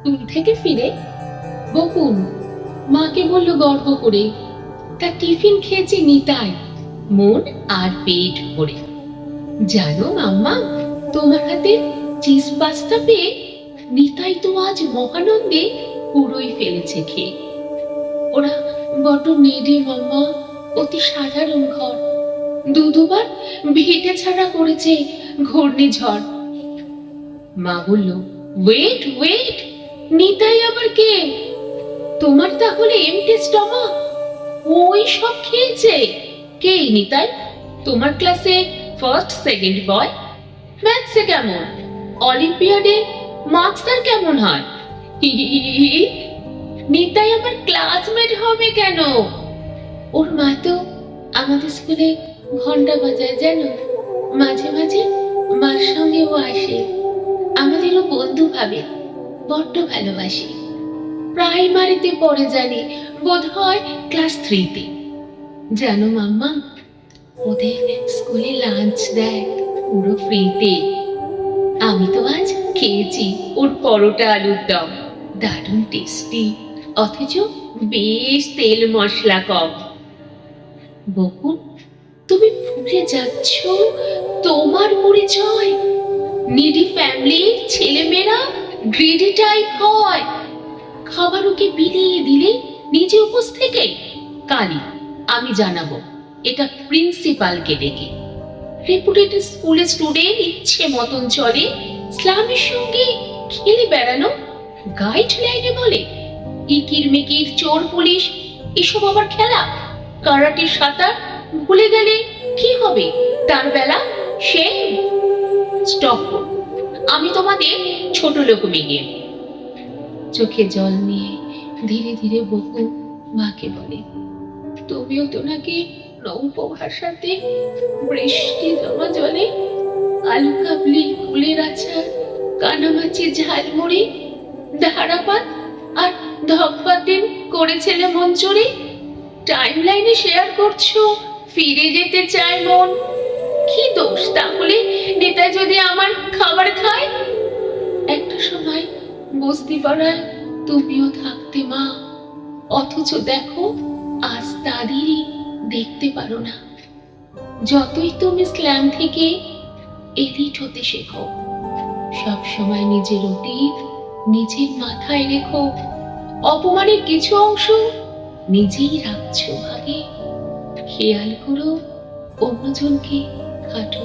School থেকে ফিরে বকুল মাকে বলল গর্ব করে, তার টিফিন খেয়েছে নিতাই মন আর পেট ভরে। জানো মাম্মা, তোমার হাতে চিজ পাস্তা পেয়ে নিতাই তো আজ মহানন্দে পুরোই ফেলেছে খেয়ে। ওরা বড্ড নেডে মাম্মা, অতি সাধারণ ঘর, দুবার ভিটে ছাড়া করেছে ঘূর্ণিঝড়। মা বলল, ওয়েট ওয়েট, নিতাই আবার কে? তোমার তাহলে এমটি স্টমাক, ওই সব খেয়েছে? কে নিতাই? তোমার ক্লাসে ফার্স্ট সেকেন্ড বয়? ম্যাথসে কেমন? অলিম্পিয়াডে মার্কস তার কেমন হয়? নিতাই আমার ক্লাসমেট হবে কেন? ওর মা তো আমাদের স্কুলে ঘন্টা বাজায় জানো, মাঝে মাঝে মার সঙ্গেও আসে, আমাদেরও বন্ধু ভাবে, বড্ড ভালোবাসে। প্রাইমারিতে পড়ে জানি, বোধ হয় ক্লাস 3-তে। জানো মাম্মা, ওদের স্কুলে লাঞ্চ দেয় পুরো ফ্রিতে। আমি তো আজ খেয়েছি ওর পরোটা আলুর দম, দারুণ টেস্টি, অথচ বেশ তেল মশলা কম। বকুল, তুমি ভুলে যাচ্ছ তোমার পরিচয়। নিডি ফ্যামিলির ছেলেমেয়েরা গ্রেডি টাইপ হয়। খাবার ওকে বিলিয়ে দিলে নিজে উপোস থেকে কালি আমি জানাবো এটা প্রিন্সিপালকে ডেকে। রেপুটেড স্কুলের স্টুডেন্ট ইচ্ছে মতন চলে, ইসলামের সঙ্গে খেলে বেড়ানো গাইডলাইনে বলে ইকির মিকির চোর পুলিশ এসব আবার খেলা। কারাটের সাঁতার ভুলে গেলে কি হবে তার বেলা? সে স্টপ করো, আমি তোমাদের ছোট লোক মেয়ে। চোখে জল নিয়ে ধীরে ধীরে বকু মাকে বলে, তুমিও তো নাকি নৌপভাষাতে বৃষ্টি জমা জলে আলু কাবলি কুলের আচার কানামাছি ঝালমুড়ি ধারাপাত আর ধপপাতিন করেছিলে মন চুরি। টাইম লাইনে শেয়ার করছো ফিরে যেতে চায় মন। কি দোষ তাহলে নেতা যদি আমার খাবার খায়? একটা সময় বস্তি পাড়ায় তুমিও থাকতে মা, অথচ দেখো আজ তাদেরই দেখতে পারো না। যতই তুমি স্ল্যাম থেকে এডিট হতে শেখো, সব সময় নিজের অতীত নিজের মাথায় রেখো। অপমানের কিছু অংশ নিজেই রাখছো ভাগে, খেয়াল করো অন্যজনকে খাটো